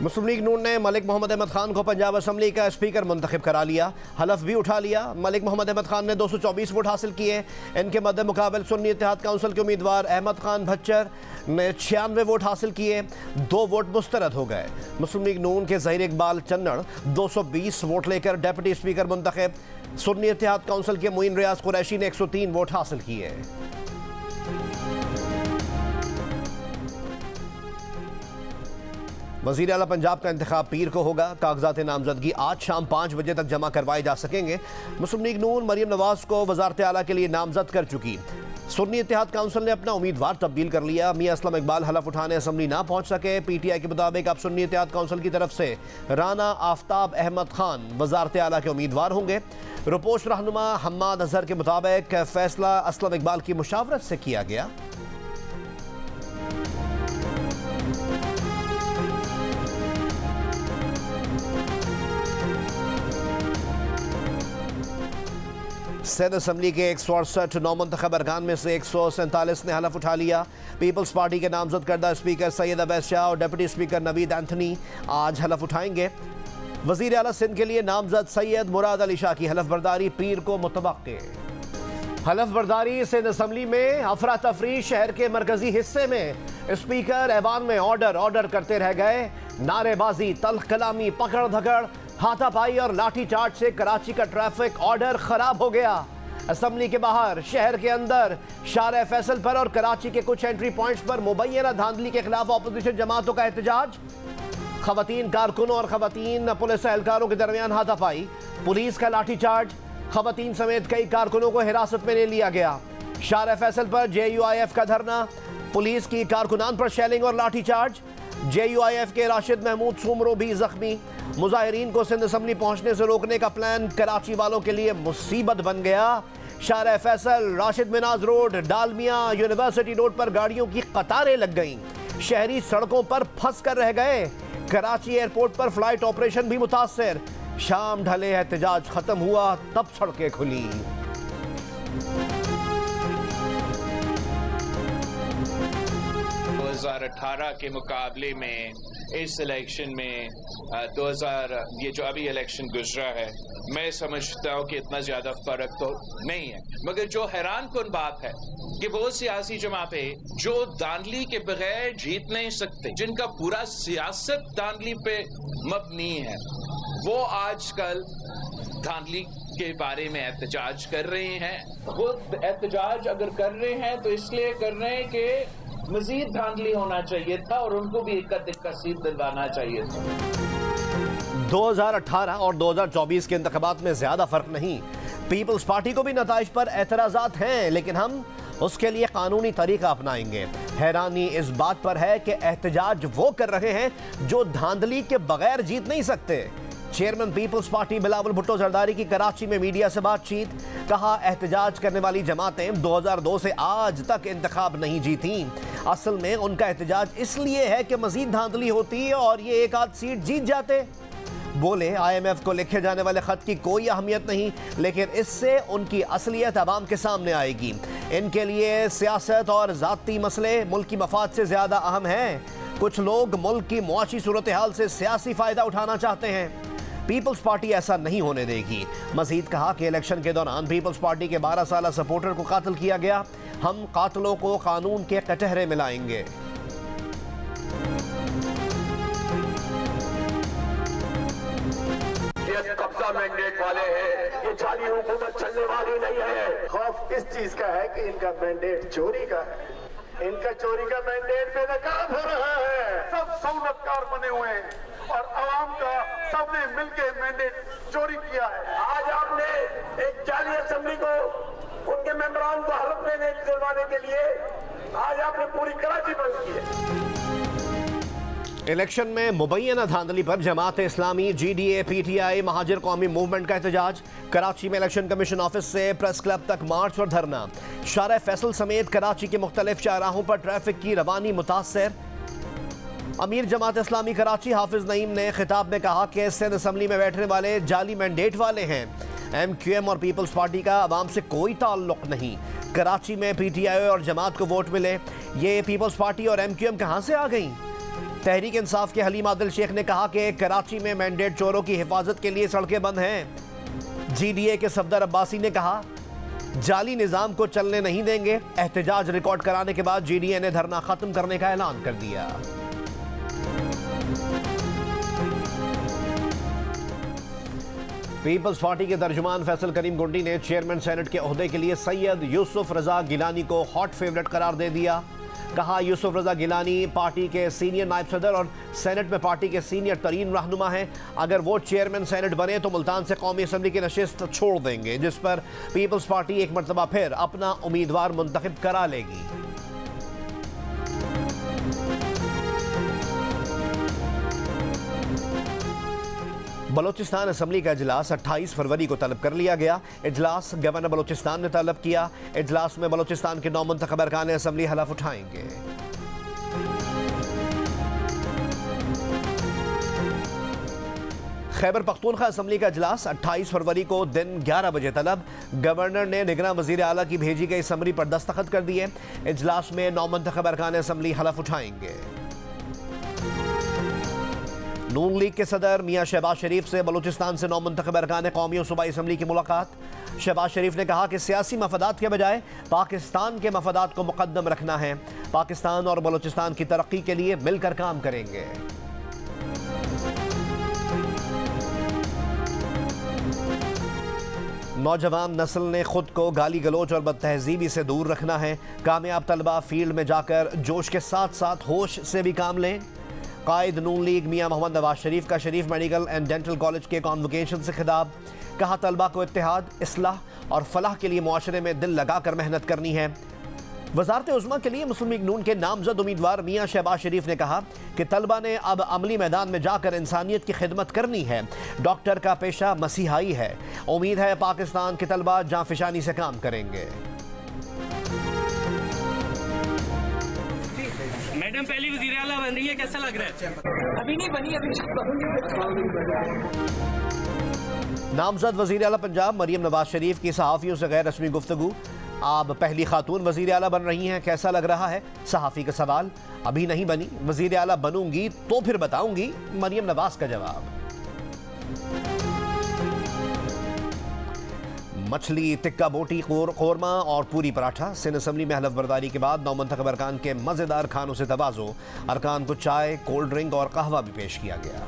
मुस्लिम league नून ने मलिक मोहम्मद अहमद खान को Punjab assembly का स्पीकर मुंतखब करा लिया, हलफ भी उठा लिया। मलिक मोहम्मद अहमद खान ने 224 वोट हासिल किए। इनके मद्दे मुकाबल सुन्नी इत्तेहाद काउंसिल के उम्मीदवार अहमद खान भच्चर ने 96 वोट हासिल किए, 2 वोट मुस्तरद हो गए। मुस्लिम लीग नून के ज़हीर इकबाल चन्नड़ 220 वोट लेकर डिप्टी स्पीकर मुंतखब। सुन्नी इत्तेहाद काउंसिल के मुइन रियाज कुरैशी ने 103 वोट हासिल किए। वज़ीर आला पंजाब का इंतखाब पीर को होगा। कागजात नामजदगी आज शाम 5 बजे तक जमा करवाए जा सकेंगे। मुस्लिम लीग नून मरियम नवाज को वज़ारत आला के लिए नामजद कर चुकी। सुन्नी इत्तेहाद काउंसिल ने अपना उम्मीदवार तब्दील कर लिया। मियां असलम इकबाल हलफ उठाने असम्बली ना पहुंच सके। PTI के मुताबिक अब सुन्नी इत्तेहाद काउंसिल की तरफ से राना आफ्ताब अहमद खान वज़ारत आला के उम्मीदवार होंगे। रुपोश रहनुमा हम्माद अजहर के मुताबिक फैसला असलम इकबाल की मुशावरत से किया गया। सिंध असम्बली के 168 नौमुंतखब अरकान में से 147 ने हलफ उठा लिया। पीपल्स पार्टी के नामजद करदा स्पीकर सैयद अवैस शाह और डिप्टी स्पीकर नवीद एंथनी आज हलफ उठाएंगे। वज़ीर आला सिंध के लिए नामजद सैयद मुराद अली शाह की हलफ बर्दारी पीर को मुतवक्के। हलफ बर्दारी सिंध असम्बली में अफरा तफरी। शहर के मरकजी हिस्से में स्पीकर ऐवान में ऑर्डर करते रह गए। नारेबाजी, तल्ख कलामी, पकड़ धकड़, हाथापाई और लाठी चार्ज से कराची का ट्रैफिक ऑर्डर खराब हो गया। असम्बली के बाहर, शहर के अंदर, शारे फैसल पर और कराची के कुछ एंट्री पॉइंट्स पर मुबैना धांधली के खिलाफ अपोजिशन जमातों का एहतजाज। खवातीन कारकुनों और खवातीन पुलिस एहलकारों के दरमियान हाथापाई, पुलिस का लाठी चार्ज, खवातीन समेत कई कारकुनों को हिरासत में ले लिया गया। शारे फैसल पर JUIF का धरना, पुलिस की कारकुनान पर शेलिंग और लाठी चार्ज। JUIF के राशिद महमूद सुमरो भी जख्मी। मुजाहिरीन को सिंध असम्बली पहुंचने से रोकने का प्लान कराची वालों के लिए मुसीबत बन गया। Sharae Faisal, Rashid Minhas road, Dalmia, university road पर गाड़ियों की कतारें लग गईं। शहरी सड़कों पर फंस कर रह गए। कराची एयरपोर्ट पर फ्लाइट ऑपरेशन भी मुतासर। शाम ढले एहतजाज खत्म हुआ तब सड़कें खुली। 2018 के मुकाबले में इस इलेक्शन में ये जो अभी इलेक्शन गुजरा है, मैं समझता हूँ कि इतना ज्यादा फर्क तो नहीं है। मगर जो हैरान कुन बात है कि वो सियासी जमाते जो धांधली के बगैर जीत नहीं सकते, जिनका पूरा सियासत धांधली पे मबनी है, वो आजकल धांधली के बारे में एहतजाज कर रहे हैं। वो एहतजाज अगर कर रहे हैं तो इसलिए कर रहे हैं कि मजीद धांधली होना चाहिए था और उनको भी इक्का सीट दिलवाना चाहिए था। 2018 और 2024 के इंतखाबात में ज्यादा फर्क नहीं। पीपल्स पार्टी को भी नताइज पर एतराजात हैं, लेकिन हम उसके लिए कानूनी तरीका अपनाएंगे। हैरानी इस बात पर है कि एहतजाज वो कर रहे हैं जो धांधली के बगैर जीत नहीं सकते। चेयरमैन पीपल्स पार्टी बिलावल भुट्टो जरदारी की कराची में मीडिया से बातचीत। कहा, एहतजाज करने वाली जमातें 2002 से आज तक इंतखाब नहीं जीती। असल में उनका एहतजाज इसलिए है कि मजीद धांधली होती और ये एक आध सीट जीत जाते। बोले, IMF को लिखे जाने वाले खत की कोई अहमियत नहीं, लेकिन इससे उनकी असलियत अवाम के सामने आएगी। इनके लिए सियासत और ज़ाती मसले मुल्क की मफाद से ज्यादा अहम हैं। कुछ लोग मुल्क की मुआशी सूरत हाल से सियासी फायदा उठाना चाहते हैं। पीपल्स पार्टी ऐसा नहीं होने देगी। मजीद कहा कि इलेक्शन के दौरान पीपल्स पार्टी के 12 साल सपोर्टर को कातिल किया गया। हम कातिलों को कानून के कटहरे में लाएंगे। कब्जा मैंडेट वाले हैं, ये जाली हुकूमत चलने वाली नहीं है। खौफ इस चीज का है कि इनका मैंडेट चोरी का है। इनका चोरी का मैंडेट बेनकाब हो रहा है। सब सहूलतकार बने हुए हैं और आवाम का सबने मिलकर मैंडेट चोरी किया है। आज आपने एक जाली असेंबली को, उनके मेंबरान को हलफ लेने दिलवाने के लिए आज आपने पूरी कराची बंद की है। इलेक्शन में मुबैना धांधली पर Jamaat Islami, GDA, PTI, Muhajir कौमी मूवमेंट का एहतजाज। कराची में इलेक्शन कमीशन ऑफिस से प्रेस क्लब तक मार्च और धरना। शारे फैसल समेत कराची के मुख्तलिफ चौराहों पर ट्रैफिक की रवानी मुतासर। अमीर जमात इस्लामी कराची हाफिज नईम ने खिताब में कहा कि सिंध असम्बली में बैठने वाले जाली मैंडेट वाले हैं। MQM और पीपल्स पार्टी का अवाम से कोई ताल्लुक नहीं। कराची में पीटीआई और जमात को वोट मिले, ये पीपल्स पार्टी और एमक्यूएम कहां से आ गई? तहरीक इंसाफ के हलीम आदिल शेख ने कहा कि कराची में मैंडेट चोरों की हिफाजत के लिए सड़कें बंद हैं। जीडीए के सफदर अब्बासी ने कहा जाली निजाम को चलने नहीं देंगे। एहतजाज रिकॉर्ड कराने के बाद जीडीए ने धरना खत्म करने का ऐलान कर दिया। पीपल्स पार्टी के तर्जुमान फैसल करीम गुंडी ने चेयरमैन सेनेट के ओहदे के लिए सैयद यूसुफ रजा गिलानी को हॉट फेवरेट करार दे दिया। कहा यूसुफ रजा गिलानी पार्टी के सीनियर नायब सदर और सेनेट में पार्टी के सीनियर तरीन रहनुमा हैं। अगर वो चेयरमैन सेनेट बने तो मुल्तान से कौमी असम्बली की नशिस्त छोड़ देंगे, जिस पर पीपल्स पार्टी एक मरतबा फिर अपना उम्मीदवार मुंतखब करा लेगी। बलोचिस्तान असम्बली का इजलास 28 फरवरी को तलब कर लिया गया। इजलास गवर्नर बलोचिस्तान ने तलब किया। इजलास में बलोचिस्तान के 9 मुंतखब अरकान असम्बली हलफ उठाएंगे। खैबर पख्तूनख्वा असम्बली का इजलास 28 फरवरी को दिन 11 बजे तलब। गवर्नर ने निगरान वजीर आला की भेजी गई समरी पर दस्तखत कर दिए। इजलास में 9 मुंतखब अरकान असम्बली हलफ उठाएंगे। नून लीग के सदर मियां शहबाज शरीफ से बलूचिस्तान से 9 मुंतखब अरकान कौमी और सूबाई असम्बली की मुलाकात। शहबाज शरीफ ने कहा कि सियासी मफादात के बजाय पाकिस्तान के मफादात को मुकद्दम रखना है। पाकिस्तान और बलूचिस्तान की तरक्की के लिए मिलकर काम करेंगे। नौजवान नस्ल ने खुद को गाली गलोच और बदतहजीबी से दूर रखना है। कामयाब तलबा फील्ड में जाकर जोश के साथ साथ होश से भी काम लें। कायद नून लीग मियां मोहम्मद नवाज शरीफ का शरीफ मेडिकल एंड डेंटल कॉलेज के कॉन्वोकेशन से खिताब। कहा तलबा को इत्तेहाद, इस्लाह और फलाह के लिए मुआशरे में दिल लगाकर मेहनत करनी है। वजारत उज़्मा के लिए मुस्लिम लीग नून के नामजद उम्मीदवार मियां शहबाज शरीफ ने कहा कि तलबा ने अब अमली मैदान में जाकर इंसानियत की खिदमत करनी है। डॉक्टर का पेशा मसीहाई है। उम्मीद है पाकिस्तान के तलबा जांफिशानी से काम करेंगे। मैडम पहली वज़ीर आला बन रही है, कैसा लग रहा है? अभी नहीं बनी, अभी नामजद वज़ीर आला पंजाब मरियम नवाज शरीफ की सहाफ़ियों से गैर रस्मी गुफ्तगू। आप पहली खातून वज़ीर आला बन रही हैं, कैसा लग रहा है? सहाफ़ी का सवाल। अभी नहीं बनी, वज़ीर आला बनूंगी तो फिर बताऊंगी, मरियम नवाज का जवाब। मछली, टिक्का बोटी, कोरमा और पूरी पराठा। सिंध असम्बली में हलफ बर्दारी के बाद 9 मुंतखब अरकान के मज़ेदार खानों से तवाज़ो। अरकान को चाय, कोल्ड ड्रिंक और कहवा भी पेश किया गया।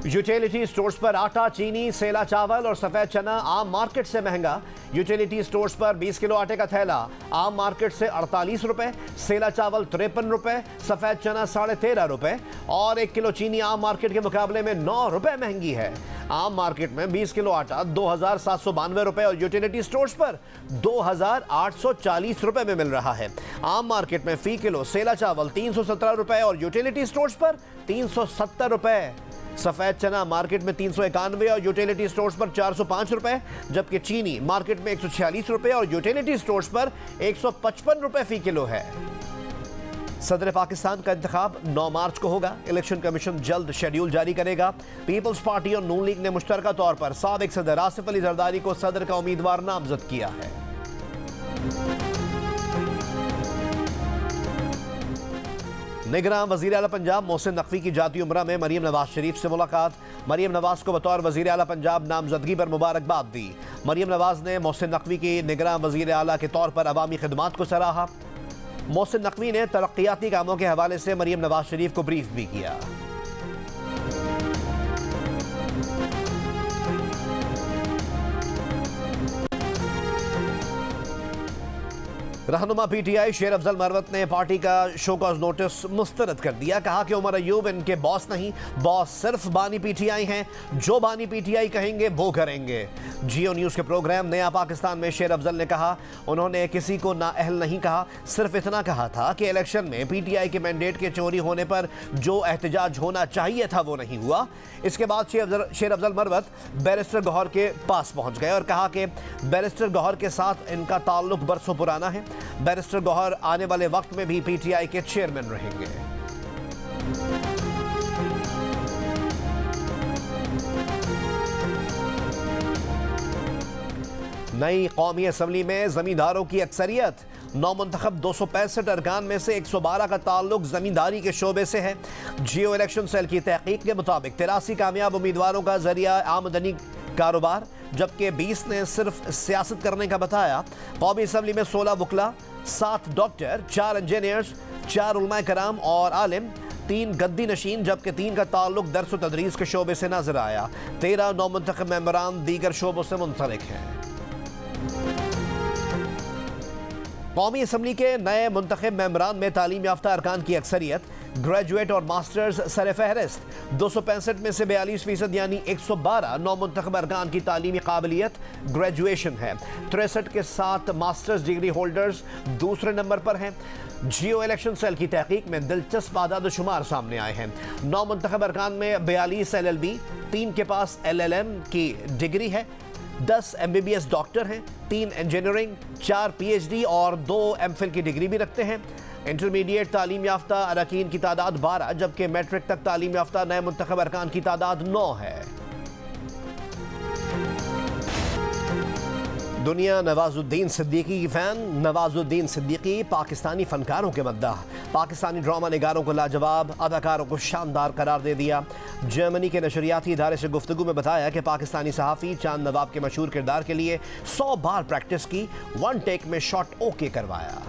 यूटिलिटी स्टोर्स पर आटा, चीनी, सेला चावल और सफेद चना आम मार्केट से महंगा। यूटिलिटी स्टोर्स पर 20 किलो आटे का थैला आम मार्केट से 48 रुपए, सेला चावल 53 रुपए, सफेद चना 13.5 रुपए और 1 किलो चीनी आम मार्केट के मुकाबले में 9 रुपए महंगी है। आम मार्केट में 20 किलो आटा 2792 रुपए और यूटिलिटी स्टोर्स पर 2840 रुपए में मिल रहा है। आम मार्केट में फी किलो सेला चावल 317 रुपए और यूटिलिटी स्टोर्स पर 370 रुपए। सफेद चना मार्केट में 391 और यूटिलिटी स्टोर्स पर 405 रुपए, जबकि चीनी मार्केट में 146 रुपए और यूटिलिटी स्टोर्स पर 155 रुपए फी किलो है। सदर पाकिस्तान का इंतखाब 9 मार्च को होगा। इलेक्शन कमीशन जल्द शेड्यूल जारी करेगा। पीपल्स पार्टी और नून लीग ने मुश्तरका तौर पर साबिक सदर आसिफ अली जरदारी को सदर का उम्मीदवार नामजद किया है। निगरान वज़ीर आला पंजाब मोहसिन नकवी की जाती उम्रा में मरियम नवाज शरीफ से मुलाकात। मरियम नवाज को बतौर वज़ीर आला पंजाब नामजदगी पर मुबारकबाद दी। मरियम नवाज ने मोहसिन नकवी की निगरान वज़ीर आला के तौर पर अवामी खिदमात को सराहा। मोहसिन नकवी ने तरक्याती कामों के हवाले से मरियम नवाज शरीफ को ब्रीफ भी किया। रहनुमा पीटीआई शेर अफजल मरवत ने पार्टी का शोकॉज नोटिस मुस्तरद कर दिया। कहा कि उमर अयूब इनके बॉस नहीं, बॉस सिर्फ बानी पीटीआई हैं। जो बानी पीटीआई कहेंगे वो करेंगे। जियो न्यूज़ के प्रोग्राम नया पाकिस्तान में शेर अफजल ने कहा उन्होंने किसी को नाअहल नहीं कहा, सिर्फ इतना कहा था कि इलेक्शन में पीटीआई के मैंडेट के चोरी होने पर जो एहतजाज होना चाहिए था वो नहीं हुआ। इसके बाद शेर अफजल मरवत बैरिस्टर गौहर के पास पहुंच गए और कहा कि बैरिस्टर गौहर के साथ इनका ताल्लुक बरसों पुराना है। बैरिस्टर गौहर आने वाले वक्त में भी पीटीआई के चेयरमैन रहेंगे। नई कौमी असम्बली में जमींदारों की अक्सरियत। नौमुंतखब 265 अरकान में से 112 का ताल्लुक जमींदारी के शोबे से है। जियो इलेक्शन सेल की तहकीक के मुताबिक 83 कामयाब उम्मीदवारों का जरिया आमदनी कारोबार, जबकि 20 ने सिर्फ सियासत करने का बताया। कौमी असम्बली में 16 वकला, 7 डॉक्टर, 4 इंजीनियर्स, 4 उलमा कराम और आलिम, 3 गद्दी नशीन, जबकि 3 का ताल्लुक दर्स व तदरीस के शोबे से नजर आया। 13 नौमुंतखब मेंबरान दीगर शोबों से मुंसलिक हैं। कौमी असम्बली के नए मुंतखब मेंबरान में तालीम याफ्ता अरकान की अक्सरियत, ग्रेजुएट और मास्टर्स सर फहरिस्त। 265 में से 42% यानी 112 नौमुंतखब अरकान की तालीमी काबिलियत ग्रेजुएशन है। 63 के 7 मास्टर्स डिग्री होल्डर्स दूसरे नंबर पर हैं। जियो इलेक्शन सेल की तहकीक में दिलचस्प आदाद शुमार सामने आए हैं। नौमुंतखब अरकान में 42 LLB, 3 के पास LLM की डिग्री है, 10 MBBS डॉक्टर हैं, 3 इंजीनियरिंग, 4 PhD और 2 MPhil की डिग्री भी रखते हैं। इंटरमीडिएट तालीम याफ्ता अरकान की तादाद 12, जबकि मैट्रिक तक तालीम याफ्ता नए मुंतखब अरकान की तादाद 9 है। दुनिया नवाजुद्दीन सिद्दीकी की फैन। नवाजुद्दीन सिद्दीकी पाकिस्तानी फनकारों के मद्दाह, पाकिस्तानी ड्रामा निगारों को लाजवाब, अदाकारों को शानदार करार दे दिया। जर्मनी के नशरियाती इदारे से गुफ्तगू में बताया कि पाकिस्तानी सहाफ़ी चांद नवाब के मशहूर किरदार के लिए 100 बार प्रैक्टिस की, 1 टेक में शॉट ओके करवाया।